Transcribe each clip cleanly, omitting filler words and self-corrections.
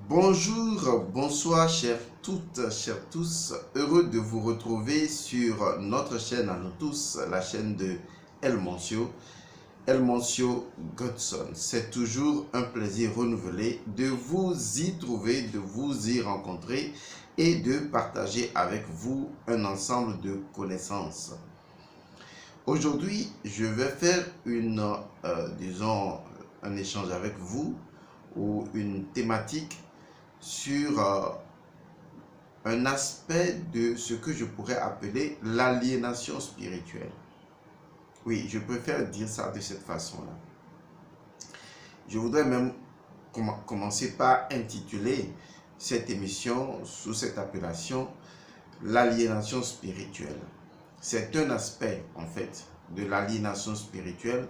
Bonjour, bonsoir chères toutes, chers tous. Heureux de vous retrouver sur notre chaîne à nous tous, la chaîne de El Moncio Godson. C'est toujours un plaisir renouvelé de vous y trouver, de vous y rencontrer et de partager avec vous un ensemble de connaissances. Aujourd'hui, je vais faire un échange avec vous ou une thématique sur un aspect de ce que je pourrais appeler l'aliénation spirituelle. Oui, je préfère dire ça de cette façon-là. Je voudrais même commencer par intituler cette émission sous cette appellation l'aliénation spirituelle. C'est un aspect en fait de l'aliénation spirituelle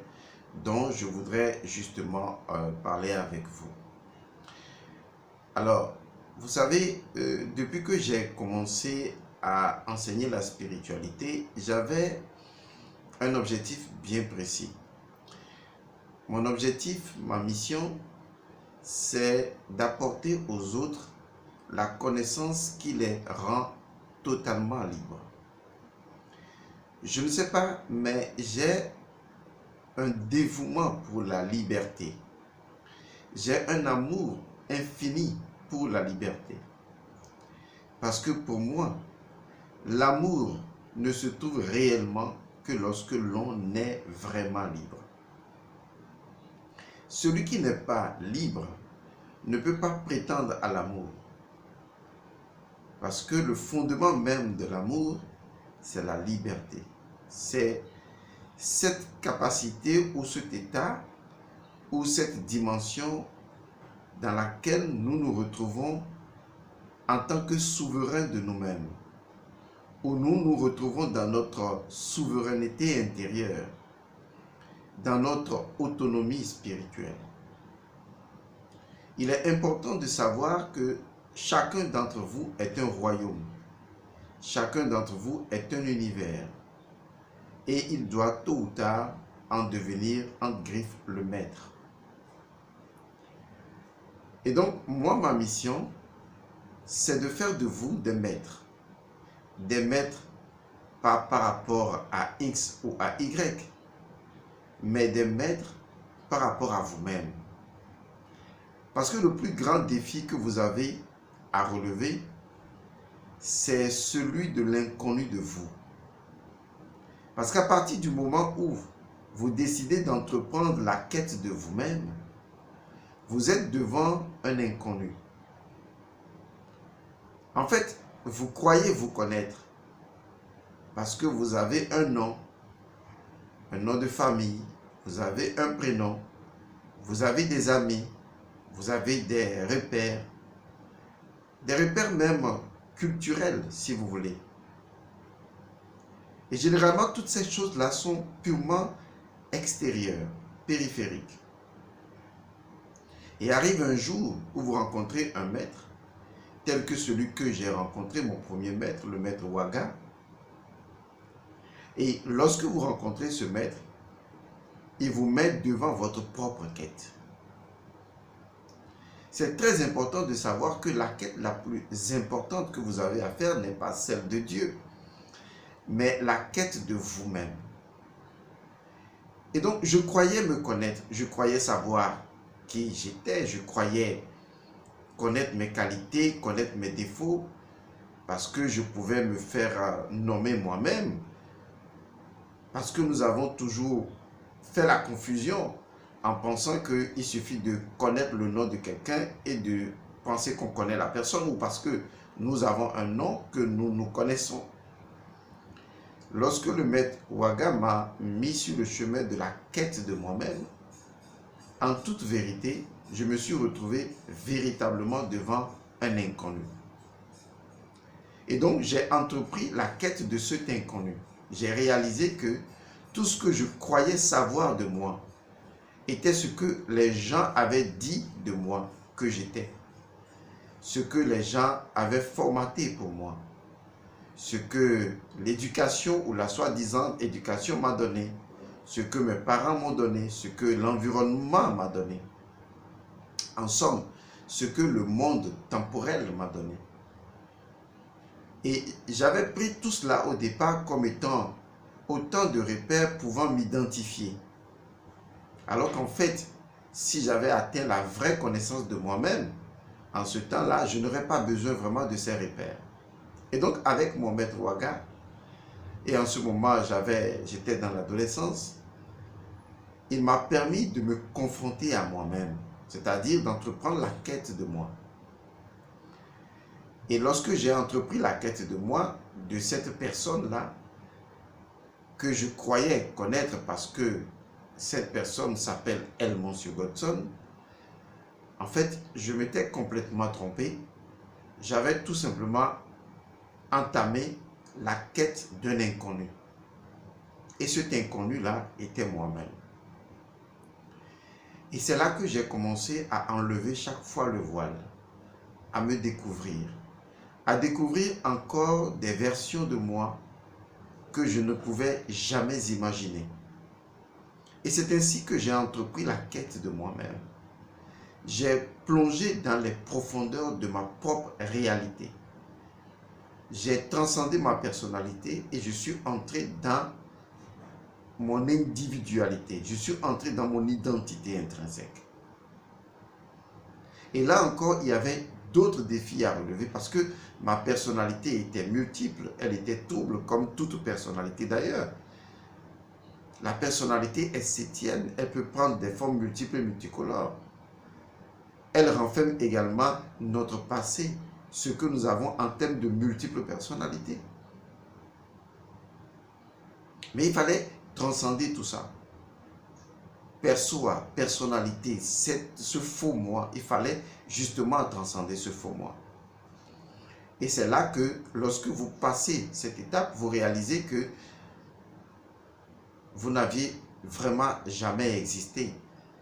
dont je voudrais justement parler avec vous. Alors, vous savez, depuis que j'ai commencé à enseigner la spiritualité, j'avais un objectif bien précis. Mon objectif, ma mission, c'est d'apporter aux autres la connaissance qui les rend totalement libres. Je ne sais pas, mais j'ai un dévouement pour la liberté. J'ai un amour infini pour la liberté. Parce que pour moi, l'amour ne se trouve réellement que lorsque l'on est vraiment libre. Celui qui n'est pas libre ne peut pas prétendre à l'amour. Parce que le fondement même de l'amour, c'est la liberté. C'est cette capacité ou cet état ou cette dimension dans laquelle nous nous retrouvons en tant que souverains de nous-mêmes, où nous nous retrouvons dans notre souveraineté intérieure, dans notre autonomie spirituelle. Il est important de savoir que chacun d'entre vous est un royaume, chacun d'entre vous est un univers, et il doit tôt ou tard en devenir, entre griffes, le maître. Et donc, moi, ma mission, c'est de faire de vous des maîtres. Des maîtres pas par rapport à X ou à Y, mais des maîtres par rapport à vous-même. Parce que le plus grand défi que vous avez à relever, c'est celui de l'inconnu de vous. Parce qu'à partir du moment où vous décidez d'entreprendre la quête de vous-même, vous êtes devant un inconnu. En fait, vous croyez vous connaître parce que vous avez un nom de famille, vous avez un prénom, vous avez des amis, vous avez des repères même culturels si vous voulez. Et généralement, toutes ces choses-là sont purement extérieures, périphériques. Et arrive un jour où vous rencontrez un maître, tel que celui que j'ai rencontré, mon premier maître, le maître Waga. Et lorsque vous rencontrez ce maître, il vous met devant votre propre quête. C'est très important de savoir que la quête la plus importante que vous avez à faire n'est pas celle de Dieu, mais la quête de vous-même. Et donc, je croyais me connaître, je croyais savoir qui j'étais, je croyais connaître mes qualités, connaître mes défauts, parce que je pouvais me faire nommer moi-même, parce que nous avons toujours fait la confusion en pensant qu'il suffit de connaître le nom de quelqu'un et de penser qu'on connaît la personne, ou parce que nous avons un nom que nous nous connaissons. Lorsque le maître Waga m'a mis sur le chemin de la quête de moi-même, en toute vérité, je me suis retrouvé véritablement devant un inconnu. Et donc, j'ai entrepris la quête de cet inconnu. J'ai réalisé que tout ce que je croyais savoir de moi était ce que les gens avaient dit de moi que j'étais. Ce que les gens avaient formaté pour moi. Ce que l'éducation ou la soi-disant éducation m'a donné. Ce que mes parents m'ont donné. Ce que l'environnement m'a donné. En somme, ce que le monde temporel m'a donné. Et j'avais pris tout cela au départ comme étant autant de repères pouvant m'identifier. Alors qu'en fait, si j'avais atteint la vraie connaissance de moi-même, en ce temps-là, je n'aurais pas besoin vraiment de ces repères. Et donc, avec mon maître Waga, et en ce moment, j'étais dans l'adolescence, il m'a permis de me confronter à moi-même, c'est-à-dire d'entreprendre la quête de moi. Et lorsque j'ai entrepris la quête de moi, de cette personne-là, que je croyais connaître parce que cette personne s'appelle Monsieur Godson, en fait, je m'étais complètement trompé. J'avais tout simplement entamé la quête d'un inconnu. Et cet inconnu-là était moi-même. Et c'est là que j'ai commencé à enlever chaque fois le voile, à me découvrir, à découvrir encore des versions de moi que je ne pouvais jamais imaginer. Et c'est ainsi que j'ai entrepris la quête de moi-même. J'ai plongé dans les profondeurs de ma propre réalité. J'ai transcendé ma personnalité et je suis entré dans mon individualité. Je suis entré dans mon identité intrinsèque. Et là encore, il y avait d'autres défis à relever parce que ma personnalité était multiple, elle était double comme toute personnalité d'ailleurs. La personnalité essétienne, elle peut prendre des formes multiples et multicolores. Elle renferme également notre passé, ce que nous avons en termes de multiples personnalités. Mais il fallait transcender tout ça. Perçoit, personnalité, ce faux moi, il fallait justement transcender ce faux moi. Et c'est là que lorsque vous passez cette étape, vous réalisez que vous n'aviez vraiment jamais existé.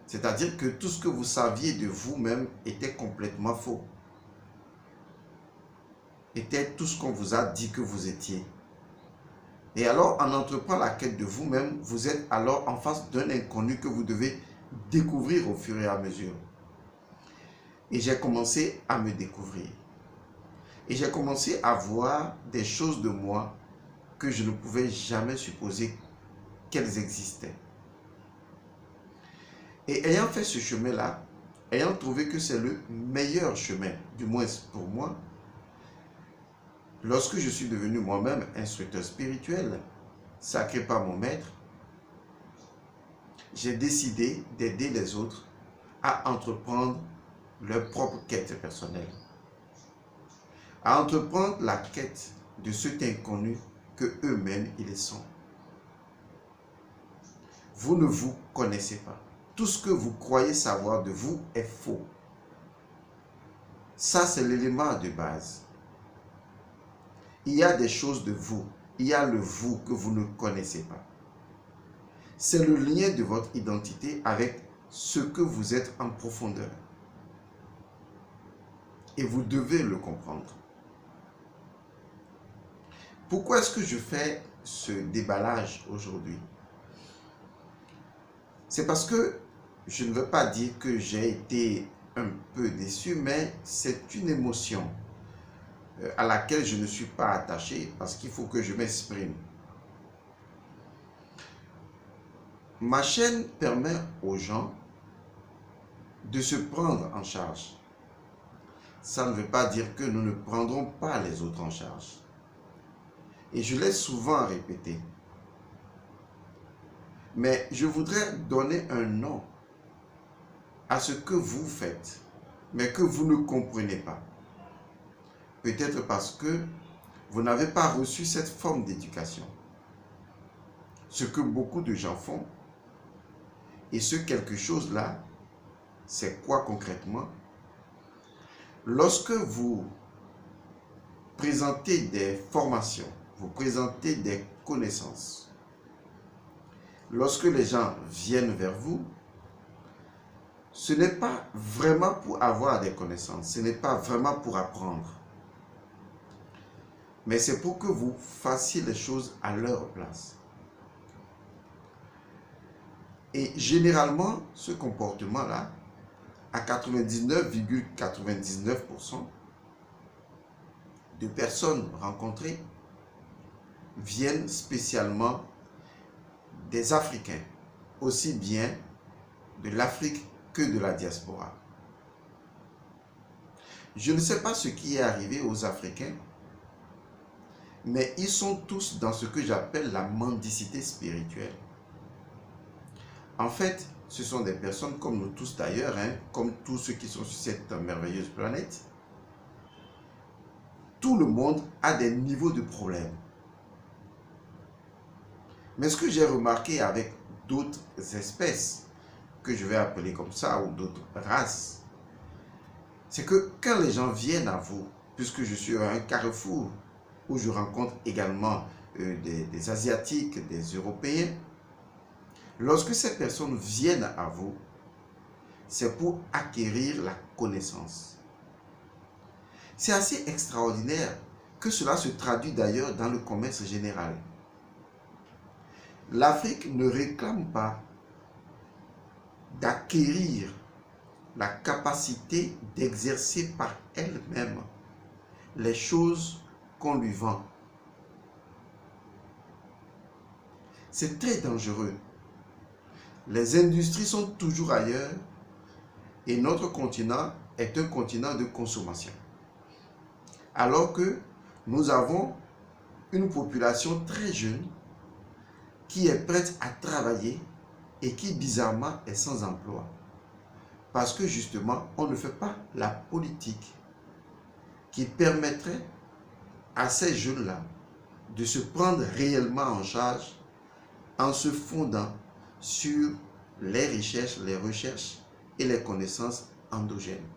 C'est-à-dire que tout ce que vous saviez de vous-même était complètement faux. Était tout ce qu'on vous a dit que vous étiez. Et alors, en entreprenant la quête de vous-même, vous êtes alors en face d'un inconnu que vous devez découvrir au fur et à mesure. Et j'ai commencé à me découvrir. Et j'ai commencé à voir des choses de moi que je ne pouvais jamais supposer qu'elles existaient. Et ayant fait ce chemin-là, ayant trouvé que c'est le meilleur chemin, du moins pour moi, lorsque je suis devenu moi-même instructeur spirituel, sacré par mon maître, j'ai décidé d'aider les autres à entreprendre leur propre quête personnelle, à entreprendre la quête de cet inconnu que eux-mêmes ils sont. Vous ne vous connaissez pas. Tout ce que vous croyez savoir de vous est faux. Ça, c'est l'élément de base. Il y a des choses de vous. Il y a le vous que vous ne connaissez pas. C'est le lien de votre identité avec ce que vous êtes en profondeur. Et vous devez le comprendre. Pourquoi est-ce que je fais ce déballage aujourd'hui? C'est parce que je ne veux pas dire que j'ai été un peu déçu, mais c'est une émotion à laquelle je ne suis pas attaché parce qu'il faut que je m'exprime. Ma chaîne permet aux gens de se prendre en charge. Ça ne veut pas dire que nous ne prendrons pas les autres en charge. Et je l'ai souvent répété. Mais je voudrais donner un nom à ce que vous faites, mais que vous ne comprenez pas. Peut-être parce que vous n'avez pas reçu cette forme d'éducation. Ce que beaucoup de gens font, et ce quelque chose-là, c'est quoi concrètement? Lorsque vous présentez des formations, vous présentez des connaissances, lorsque les gens viennent vers vous, ce n'est pas vraiment pour avoir des connaissances, ce n'est pas vraiment pour apprendre. Mais c'est pour que vous fassiez les choses à leur place. Et généralement, ce comportement-là à 99,99% de personnes rencontrées viennent spécialement des Africains, aussi bien de l'Afrique que de la diaspora. Je ne sais pas ce qui est arrivé aux Africains, mais ils sont tous dans ce que j'appelle la mendicité spirituelle. En fait, ce sont des personnes comme nous tous d'ailleurs, comme tous ceux qui sont sur cette merveilleuse planète. Tout le monde a des niveaux de problèmes. Mais ce que j'ai remarqué avec d'autres espèces, que je vais appeler comme ça, ou d'autres races, c'est que quand les gens viennent à vous, puisque je suis à un carrefour où je rencontre également des Asiatiques, des Européens, lorsque ces personnes viennent à vous, c'est pour acquérir la connaissance. C'est assez extraordinaire que cela se traduit d'ailleurs dans le commerce général. L'Afrique ne réclame pas d'acquérir la capacité d'exercer par elle-même les choses qu'on lui vend. C'est très dangereux. Les industries sont toujours ailleurs et notre continent est un continent de consommation. Alors que nous avons une population très jeune qui est prête à travailler et qui bizarrement est sans emploi. Parce que justement, on ne fait pas la politique qui permettrait à ces jeunes-là de se prendre réellement en charge en se fondant sur les recherches et les connaissances endogènes.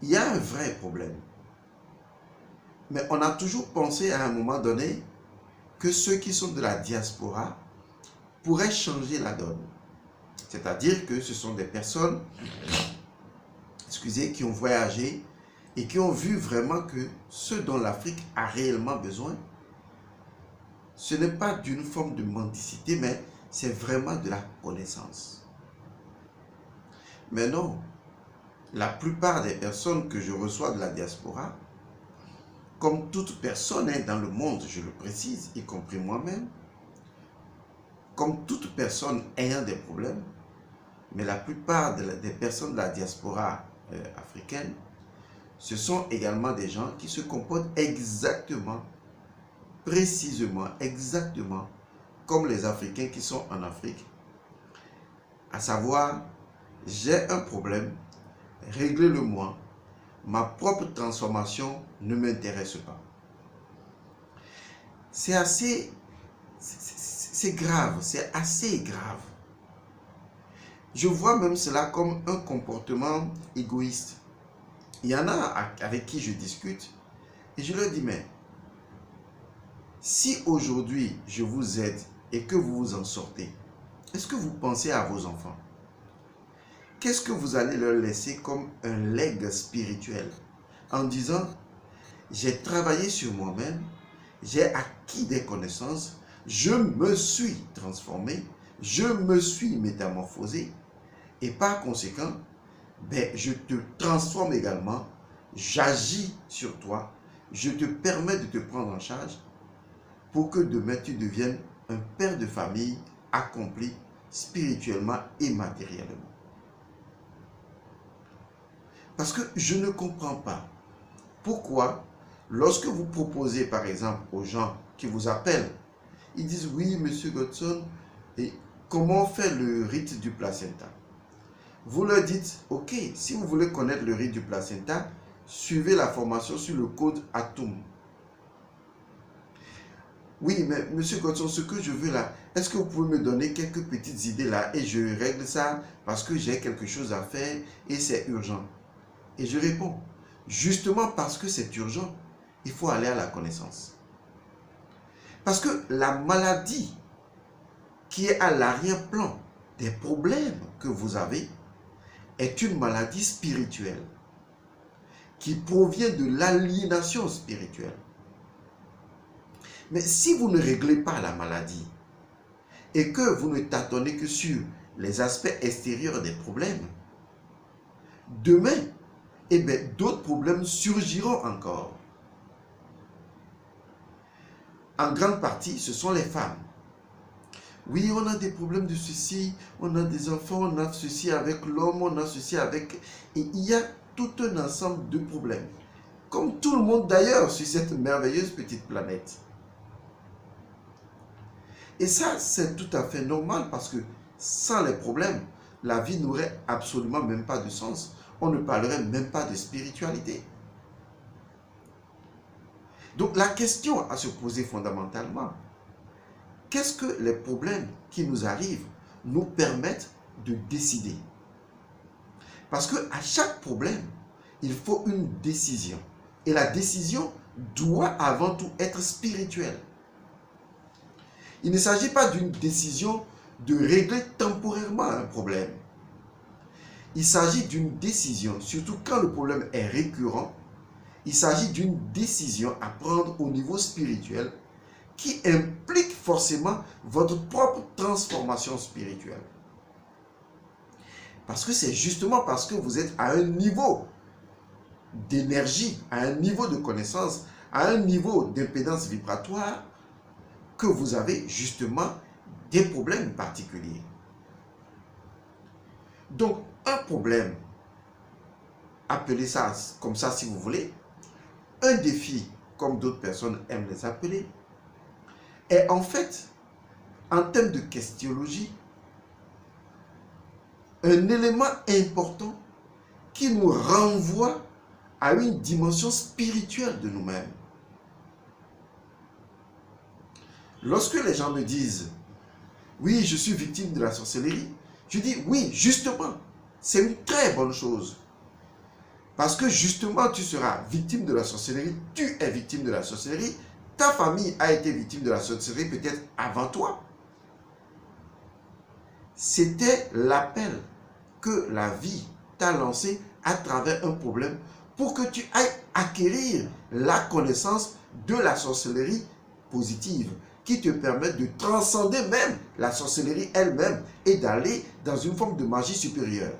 Il y a un vrai problème. Mais on a toujours pensé à un moment donné que ceux qui sont de la diaspora pourraient changer la donne. C'est-à-dire que ce sont des personnes, qui ont voyagé et qui ont vu vraiment que ce dont l'Afrique a réellement besoin, ce n'est pas d'une forme de mendicité, mais c'est vraiment de la connaissance. Mais non, la plupart des personnes que je reçois de la diaspora, comme toute personne dans le monde, je le précise, y compris moi-même, comme toute personne ayant des problèmes, mais la plupart des personnes de la diaspora africaine, ce sont également des gens qui se comportent exactement, précisément, exactement comme les Africains qui sont en Afrique. À savoir, j'ai un problème, réglez-le-moi, ma propre transformation ne m'intéresse pas. C'est grave, c'est assez grave. Je vois même cela comme un comportement égoïste. Il y en a avec qui je discute et je leur dis, mais si aujourd'hui je vous aide et que vous vous en sortez, est-ce que vous pensez à vos enfants? Qu'est-ce que vous allez leur laisser comme un legs spirituel en disant, j'ai travaillé sur moi-même, j'ai acquis des connaissances, je me suis transformé, je me suis métamorphosé et par conséquent, je te transforme également, j'agis sur toi, je te permets de te prendre en charge pour que demain tu deviennes un père de famille accompli spirituellement et matériellement. Parce que je ne comprends pas pourquoi, lorsque vous proposez par exemple aux gens qui vous appellent, ils disent oui, monsieur Godson, et comment on fait le rite du placenta? Vous leur dites, ok, si vous voulez connaître le rite du placenta, suivez la formation sur le code ATOM. Oui, mais monsieur Godson, ce que je veux là, est-ce que vous pouvez me donner quelques petites idées là et je règle ça parce que j'ai quelque chose à faire et c'est urgent? Et je réponds, justement parce que c'est urgent, il faut aller à la connaissance. Parce que la maladie qui est à l'arrière-plan des problèmes que vous avez est une maladie spirituelle qui provient de l'aliénation spirituelle. Mais si vous ne réglez pas la maladie et que vous ne tâtonnez que sur les aspects extérieurs des problèmes, demain, eh bien, d'autres problèmes surgiront encore. En grande partie, ce sont les femmes. Oui, on a des problèmes de ceci, on a des enfants, on a ceci avec l'homme, on a ceci avec... Et il y a tout un ensemble de problèmes. Comme tout le monde d'ailleurs sur cette merveilleuse petite planète. Et ça, c'est tout à fait normal parce que sans les problèmes, la vie n'aurait absolument même pas de sens. On ne parlerait même pas de spiritualité. Donc la question à se poser fondamentalement, qu'est-ce que les problèmes qui nous arrivent nous permettent de décider? Parce qu'à chaque problème, il faut une décision. Et la décision doit avant tout être spirituelle. Il ne s'agit pas d'une décision de régler temporairement un problème. Il s'agit d'une décision, surtout quand le problème est récurrent, il s'agit d'une décision à prendre au niveau spirituel qui implique forcément votre propre transformation spirituelle. Parce que c'est justement parce que vous êtes à un niveau d'énergie, à un niveau de connaissance, à un niveau d'impédance vibratoire que vous avez justement des problèmes particuliers. Donc, un problème, appelez ça comme ça si vous voulez, un défi, comme d'autres personnes aiment les appeler, est en fait, en termes de questionologie, un élément important qui nous renvoie à une dimension spirituelle de nous-mêmes. Lorsque les gens me disent « Oui, je suis victime de la sorcellerie », je dis « Oui, justement, c'est une très bonne chose. » Parce que justement, tu seras victime de la sorcellerie, tu es victime de la sorcellerie, ta famille a été victime de la sorcellerie peut-être avant toi. C'était l'appel que la vie t'a lancé à travers un problème pour que tu ailles acquérir la connaissance de la sorcellerie positive qui te permet de transcender même la sorcellerie elle-même et d'aller dans une forme de magie supérieure.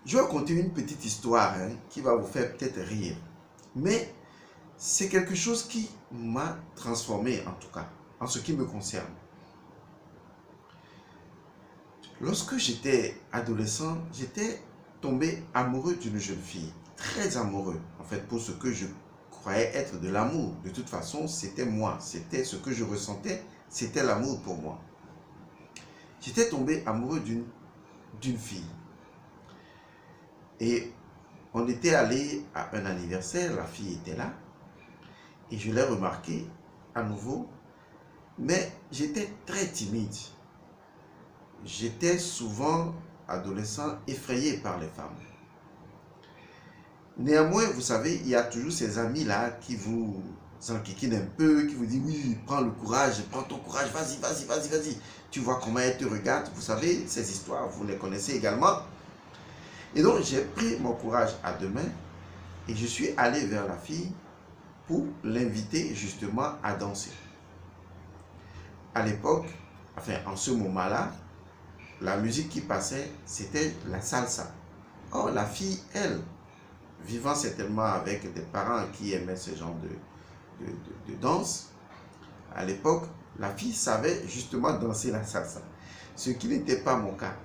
Je vais raconter une petite histoire qui va vous faire peut-être rire. Mais c'est quelque chose qui m'a transformé en tout cas, en ce qui me concerne. Lorsque j'étais adolescent, j'étais tombé amoureux d'une jeune fille. Très amoureux, en fait, pour ce que je croyais être de l'amour. De toute façon, c'était moi. C'était ce que je ressentais, c'était l'amour pour moi. J'étais tombé amoureux d'une fille. Et on était allé à un anniversaire, la fille était là. Et je l'ai remarqué à nouveau. Mais j'étais très timide. J'étais souvent, adolescent, effrayé par les femmes. Néanmoins, vous savez, il y a toujours ces amis-là qui vous enquiquinent un peu, qui vous disent « Oui, prends le courage, prends ton courage, vas-y, vas-y, vas-y, vas-y. » Tu vois comment elle te regarde. Vous savez, ces histoires, vous les connaissez également. Et donc, j'ai pris mon courage à deux mains et je suis allé vers la fille pour l'inviter justement à danser. À l'époque, enfin en ce moment-là, la musique qui passait, c'était la salsa. Or, la fille, elle, vivant certainement avec des parents qui aimaient ce genre de danse, à l'époque, la fille savait justement danser la salsa. Ce qui n'était pas mon cas.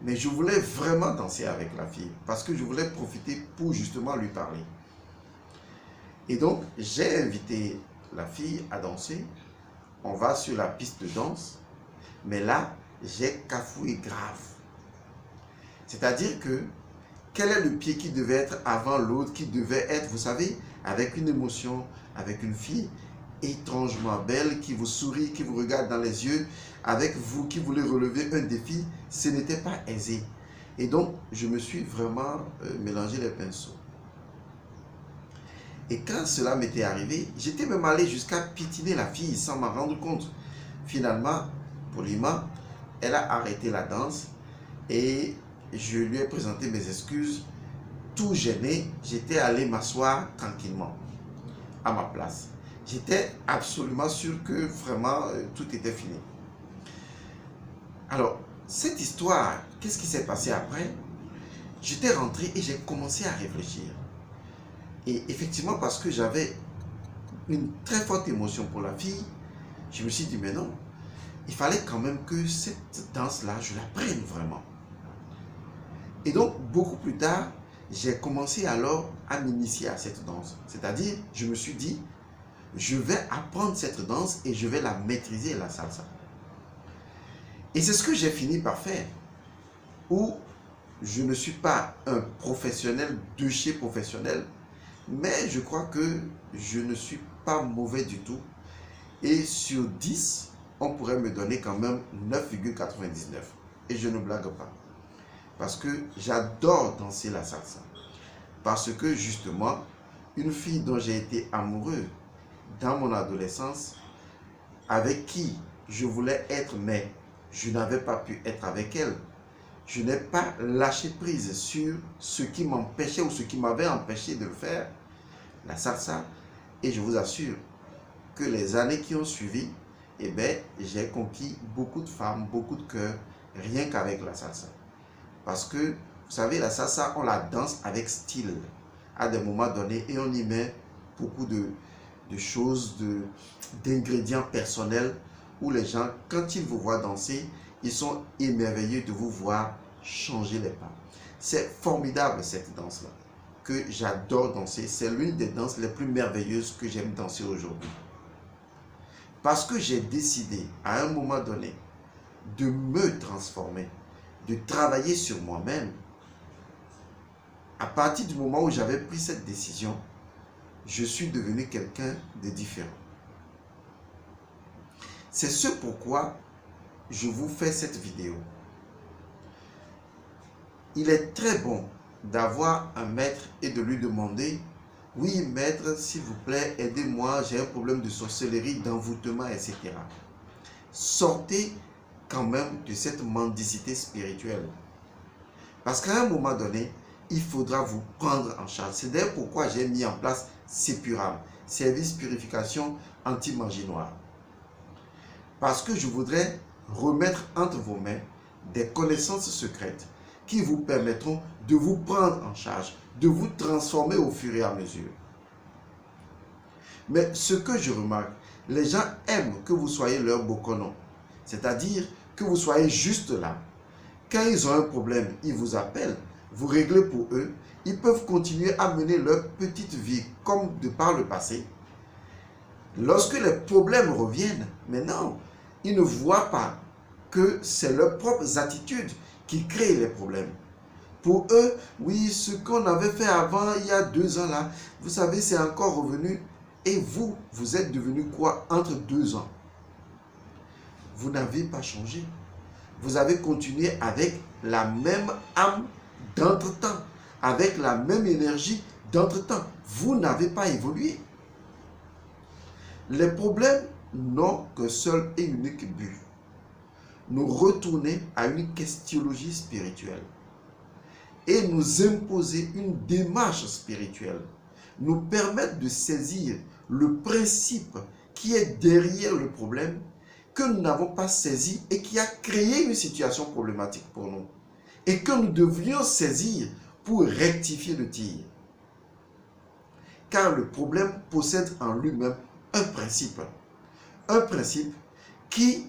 Mais je voulais vraiment danser avec la fille parce que je voulais profiter pour justement lui parler. Et donc, j'ai invité la fille à danser. On va sur la piste de danse. Mais là, j'ai cafouillé grave. C'est-à-dire que, quel est le pied qui devait être avant l'autre, qui devait être, vous savez, avec une émotion, avec une fille étrangement belle, qui vous sourit, qui vous regarde dans les yeux, avec vous qui voulez relever un défi, ce n'était pas aisé. Et donc, je me suis vraiment mélangé les pinceaux. Et quand cela m'était arrivé, j'étais même allé jusqu'à piétiner la fille sans m'en rendre compte. Finalement, poliment, elle a arrêté la danse et je lui ai présenté mes excuses. Tout gêné, j'étais allé m'asseoir tranquillement à ma place. J'étais absolument sûr que vraiment tout était fini. Alors, cette histoire, qu'est-ce qui s'est passé après? J'étais rentré et j'ai commencé à réfléchir. Et effectivement, parce que j'avais une très forte émotion pour la fille, je me suis dit, mais non, il fallait quand même que cette danse-là, je la prenne vraiment. Et donc, beaucoup plus tard, j'ai commencé alors à m'initier à cette danse. C'est-à-dire, je me suis dit, je vais apprendre cette danse et je vais la maîtriser, la salsa. Et c'est ce que j'ai fini par faire. Où je ne suis pas un professionnel de chez professionnel, mais je crois que je ne suis pas mauvais du tout. Et sur 10, on pourrait me donner quand même 9,99. Et je ne blague pas. Parce que j'adore danser la salsa. Parce que justement, une fille dont j'ai été amoureux dans mon adolescence, avec qui je voulais être, mais je n'avais pas pu être avec elle, je n'ai pas lâché prise sur ce qui m'empêchait ou ce qui m'avait empêché de le faire, la salsa. Et je vous assure que les années qui ont suivi, eh bien, j'ai conquis beaucoup de femmes, beaucoup de cœurs, rien qu'avec la salsa. Parce que, vous savez, la salsa, on la danse avec style à des moments donnés et on y met beaucoup de choses, d'ingrédients personnels où les gens, quand ils vous voient danser, ils sont émerveillés de vous voir changer les pas. C'est formidable cette danse-là, que j'adore danser. C'est l'une des danses les plus merveilleuses que j'aime danser aujourd'hui. Parce que j'ai décidé, à un moment donné, de me transformer, de travailler sur moi-même. À partir du moment où j'avais pris cette décision, je suis devenu quelqu'un de différent. C'est ce pourquoi je vous fais cette vidéo. Il est très bon d'avoir un maître et de lui demander, oui maître, s'il vous plaît, aidez-moi, j'ai un problème de sorcellerie, d'envoûtement, etc. Sortez quand même de cette mendicité spirituelle. Parce qu'à un moment donné, il faudra vous prendre en charge. C'est d'ailleurs pourquoi j'ai mis en place Sepuram, service purification anti-magie noire. Parce que je voudrais remettre entre vos mains des connaissances secrètes qui vous permettront de vous prendre en charge, de vous transformer au fur et à mesure. Mais ce que je remarque, les gens aiment que vous soyez leur bokonon, c'est-à-dire que vous soyez juste là. Quand ils ont un problème, ils vous appellent, vous réglez pour eux, ils peuvent continuer à mener leur petite vie comme de par le passé. Lorsque les problèmes reviennent, maintenant, ils ne voient pas que c'est leurs propres attitudes qui créent les problèmes. Pour eux, oui, ce qu'on avait fait avant, il y a 2 ans là, vous savez, c'est encore revenu. Et vous, vous êtes devenu quoi entre 2 ans? Vous n'avez pas changé. Vous avez continué avec la même âme d'entre-temps, avec la même énergie d'entre-temps. Vous n'avez pas évolué. Les problèmes n'ont que seul et unique but: nous retourner à une questionologie spirituelle et nous imposer une démarche spirituelle, nous permettre de saisir le principe qui est derrière le problème que nous n'avons pas saisi et qui a créé une situation problématique pour nous et que nous devrions saisir pour rectifier le tir. Car le problème possède en lui-même un principe qui,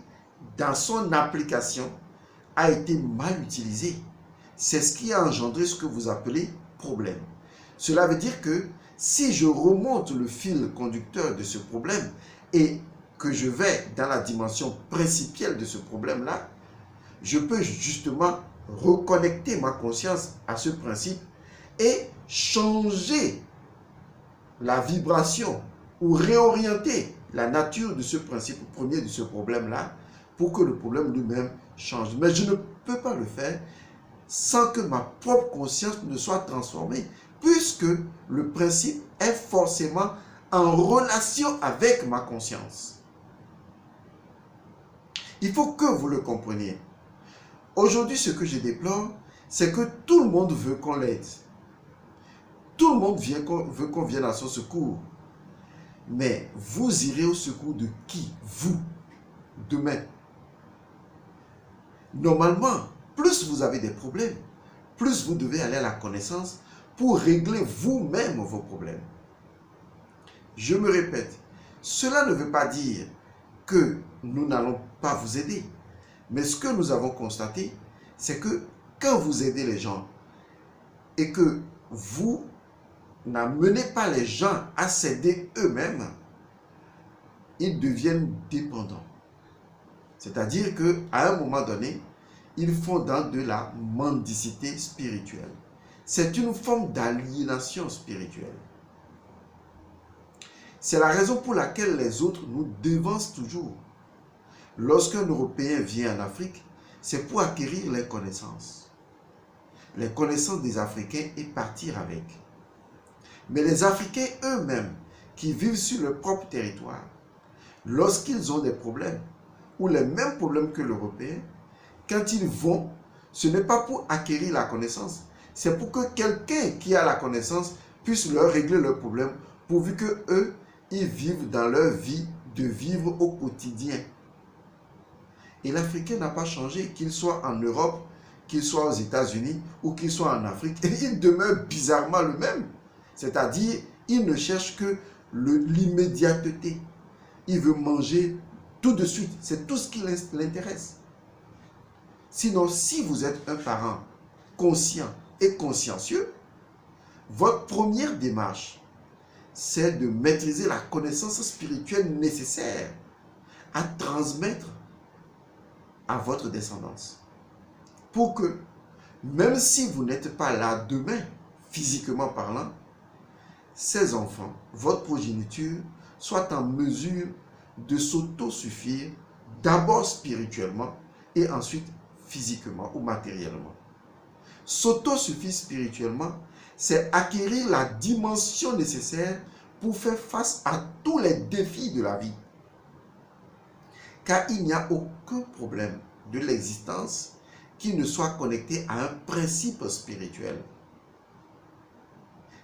dans son application, a été mal utilisé. C'est ce qui a engendré ce que vous appelez problème. Cela veut dire que si je remonte le fil conducteur de ce problème et que je vais dans la dimension principielle de ce problème-là, je peux justement reconnecter ma conscience à ce principe et changer la vibration ou réorienter la nature de ce principe premier, de ce problème-là, pour que le problème lui-même change. Mais je ne peux pas le faire sans que ma propre conscience ne soit transformée, puisque le principe est forcément en relation avec ma conscience. Il faut que vous le compreniez. Aujourd'hui, ce que je déplore, c'est que tout le monde veut qu'on l'aide. Tout le monde veut qu'on vienne à son secours. Mais vous irez au secours de qui? Vous, demain. Normalement, plus vous avez des problèmes, plus vous devez aller à la connaissance pour régler vous-même vos problèmes. Je me répète, cela ne veut pas dire que nous n'allons pas vous aider. Mais ce que nous avons constaté, c'est que quand vous aidez les gens et que vous n'amenez pas les gens à s'aider eux-mêmes, ils deviennent dépendants. C'est-à-dire qu'à un moment donné, ils font dans de la mendicité spirituelle. C'est une forme d'aliénation spirituelle. C'est la raison pour laquelle les autres nous devancent toujours. Lorsqu'un Européen vient en Afrique, c'est pour acquérir les connaissances des Africains et partir avec. Mais les Africains eux-mêmes, qui vivent sur leur propre territoire, lorsqu'ils ont des problèmes, ou les mêmes problèmes que l'Européen, quand ils vont, ce n'est pas pour acquérir la connaissance, c'est pour que quelqu'un qui a la connaissance puisse leur régler leurs problèmes, pourvu que eux, ils vivent dans leur vie de vivre au quotidien. Et l'Africain n'a pas changé, qu'il soit en Europe, qu'il soit aux États-Unis ou qu'il soit en Afrique. Et il demeure bizarrement le même. C'est-à-dire, il ne cherche que l'immédiateté. Il veut manger tout de suite. C'est tout ce qui l'intéresse. Sinon, si vous êtes un parent conscient et consciencieux, votre première démarche, c'est de maîtriser la connaissance spirituelle nécessaire à transmettre à votre descendance. Pour que, même si vous n'êtes pas là demain, physiquement parlant, ces enfants, votre progéniture, soient en mesure de s'autosuffire, d'abord spirituellement et ensuite physiquement ou matériellement. S'autosuffire spirituellement, c'est acquérir la dimension nécessaire pour faire face à tous les défis de la vie. Car il n'y a aucun problème de l'existence qui ne soit connecté à un principe spirituel.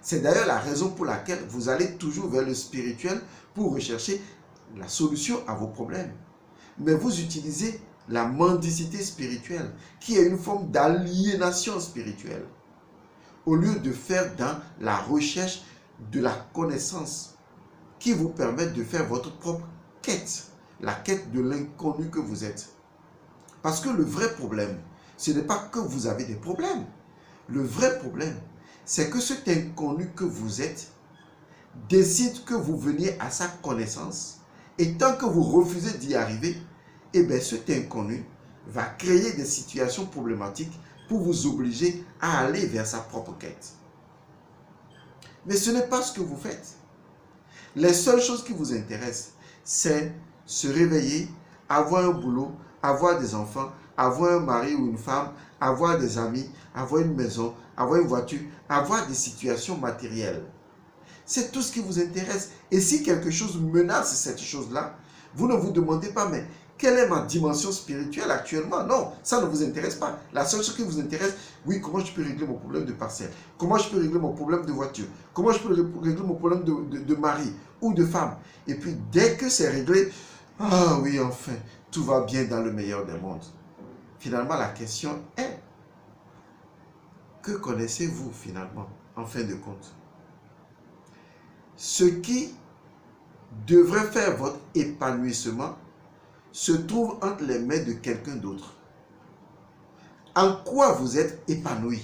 C'est d'ailleurs la raison pour laquelle vous allez toujours vers le spirituel pour rechercher la solution à vos problèmes. Mais vous utilisez la mendicité spirituelle, qui est une forme d'aliénation spirituelle, au lieu de faire dans la recherche de la connaissance qui vous permet de faire votre propre quête, la quête de l'inconnu que vous êtes. Parce que le vrai problème, ce n'est pas que vous avez des problèmes. Le vrai problème, c'est que cet inconnu que vous êtes décide que vous veniez à sa connaissance. Et tant que vous refusez d'y arriver, eh bien cet inconnu va créer des situations problématiques pour vous obliger à aller vers sa propre quête. Mais ce n'est pas ce que vous faites. Les seules choses qui vous intéressent, c'est se réveiller, avoir un boulot, avoir des enfants, avoir un mari ou une femme, avoir des amis, avoir une maison, avoir une voiture, avoir des situations matérielles. C'est tout ce qui vous intéresse. Et si quelque chose menace cette chose-là, vous ne vous demandez pas, mais quelle est ma dimension spirituelle actuellement? Non, ça ne vous intéresse pas. La seule chose qui vous intéresse, oui, comment je peux régler mon problème de parcelle? Comment je peux régler mon problème de voiture? Comment je peux régler mon problème de mari ou de femme? Et puis, dès que c'est réglé, ah oui, enfin, tout va bien dans le meilleur des mondes. Finalement, la question est, que connaissez-vous finalement, en fin de compte? Ce qui devrait faire votre épanouissement se trouve entre les mains de quelqu'un d'autre. En quoi vous êtes épanoui?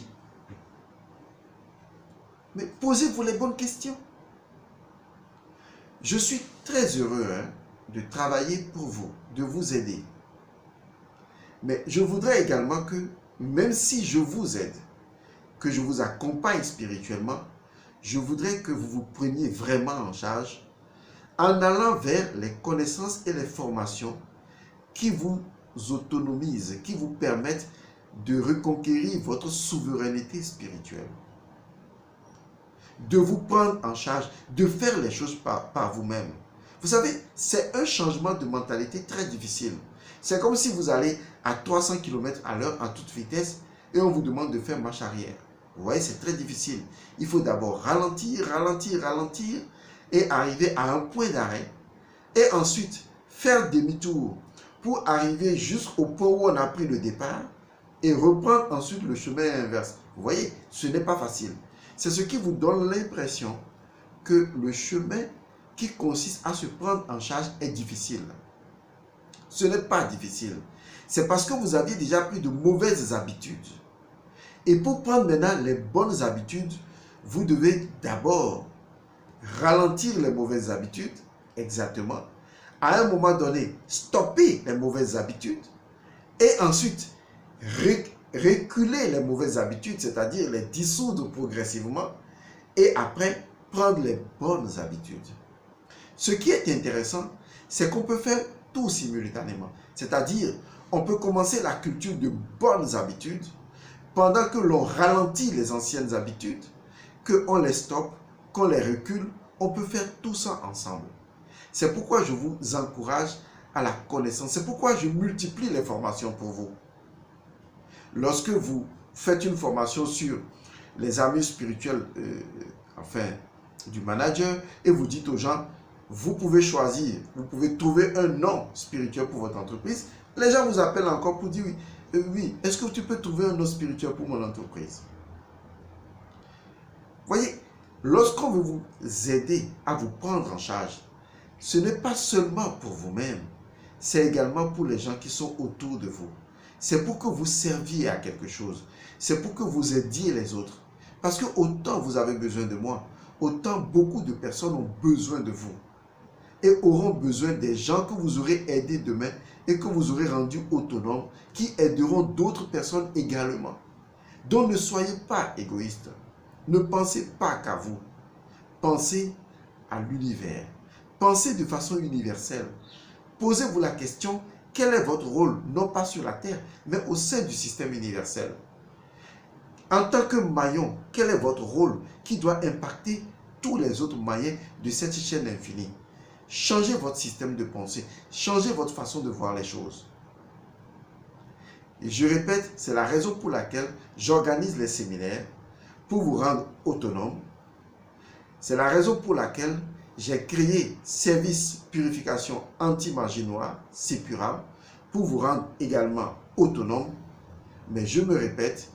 Mais posez-vous les bonnes questions. Je suis très heureux de travailler pour vous, de vous aider. Mais je voudrais également que, même si je vous aide, que je vous accompagne spirituellement, je voudrais que vous vous preniez vraiment en charge en allant vers les connaissances et les formations qui vous autonomisent, qui vous permettent de reconquérir votre souveraineté spirituelle. De vous prendre en charge, de faire les choses par vous-même. Vous savez, c'est un changement de mentalité très difficile. C'est comme si vous allez à 300 km à l'heure en toute vitesse et on vous demande de faire marche arrière. Vous voyez, c'est très difficile. Il faut d'abord ralentir, ralentir, ralentir. et arriver à un point d'arrêt et ensuite faire demi-tour pour arriver jusqu'au point où on a pris le départ et reprendre ensuite le chemin inverse. Vous voyez, ce n'est pas facile. C'est ce qui vous donne l'impression que le chemin qui consiste à se prendre en charge est difficile. Ce n'est pas difficile. C'est parce que vous aviez déjà pris de mauvaises habitudes. Et pour prendre maintenant les bonnes habitudes, vous devez d'abord ralentir les mauvaises habitudes, exactement. À un moment donné, stopper les mauvaises habitudes et ensuite reculer les mauvaises habitudes, c'est-à-dire les dissoudre progressivement et après prendre les bonnes habitudes. Ce qui est intéressant, c'est qu'on peut faire tout simultanément. C'est-à-dire, on peut commencer la culture de bonnes habitudes pendant que l'on ralentit les anciennes habitudes, qu'on les stoppe, qu'on les recule. On peut faire tout ça ensemble. C'est pourquoi je vous encourage à la connaissance. C'est pourquoi je multiplie les formations pour vous. Lorsque vous faites une formation sur les armures spirituelles du manager et vous dites aux gens, vous pouvez choisir, vous pouvez trouver un nom spirituel pour votre entreprise. Les gens vous appellent encore pour dire, oui, est-ce que tu peux trouver un nom spirituel pour mon entreprise? Voyez, lorsqu'on veut vous aider à vous prendre en charge, ce n'est pas seulement pour vous-même, c'est également pour les gens qui sont autour de vous. C'est pour que vous serviez à quelque chose. C'est pour que vous aidiez les autres. Parce que autant vous avez besoin de moi, autant beaucoup de personnes ont besoin de vous. Et auront besoin des gens que vous aurez aidés demain et que vous aurez rendus autonomes, qui aideront d'autres personnes également. Donc ne soyez pas égoïste. Ne pensez pas qu'à vous. Pensez à l'univers. Pensez de façon universelle. Posez-vous la question, quel est votre rôle, non pas sur la terre, mais au sein du système universel? En tant que maillon, quel est votre rôle qui doit impacter tous les autres maillons de cette chaîne infinie? Changez votre système de pensée, changez votre façon de voir les choses. Et je répète, c'est la raison pour laquelle j'organise les séminaires pour vous rendre autonome. C'est la raison pour laquelle j'ai créé Service Purification Anti-Magie Noire, Sepura, pour vous rendre également autonome. Mais je me répète,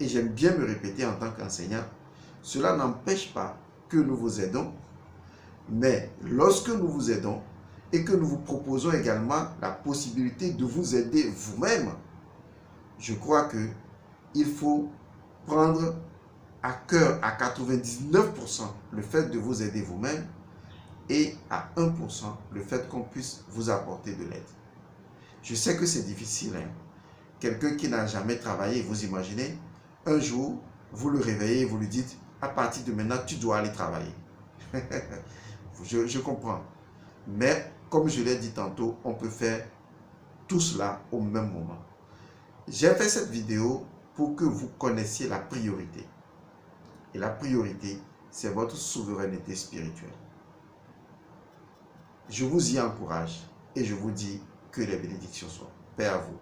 et j'aime bien me répéter en tant qu'enseignant, cela n'empêche pas que nous vous aidons. Mais lorsque nous vous aidons et que nous vous proposons également la possibilité de vous aider vous-même, je crois qu'il faut prendre à cœur à 99% le fait de vous aider vous-même et à 1% le fait qu'on puisse vous apporter de l'aide. Je sais que c'est difficile. Quelqu'un qui n'a jamais travaillé, vous imaginez, un jour, vous le réveillez et vous lui dites, à partir de maintenant, tu dois aller travailler. Je comprends. Mais comme je l'ai dit tantôt, on peut faire tout cela au même moment. J'ai fait cette vidéo pour que vous connaissiez la priorité. Et la priorité, c'est votre souveraineté spirituelle. Je vous y encourage et je vous dis que les bénédictions soient. Paix à vous.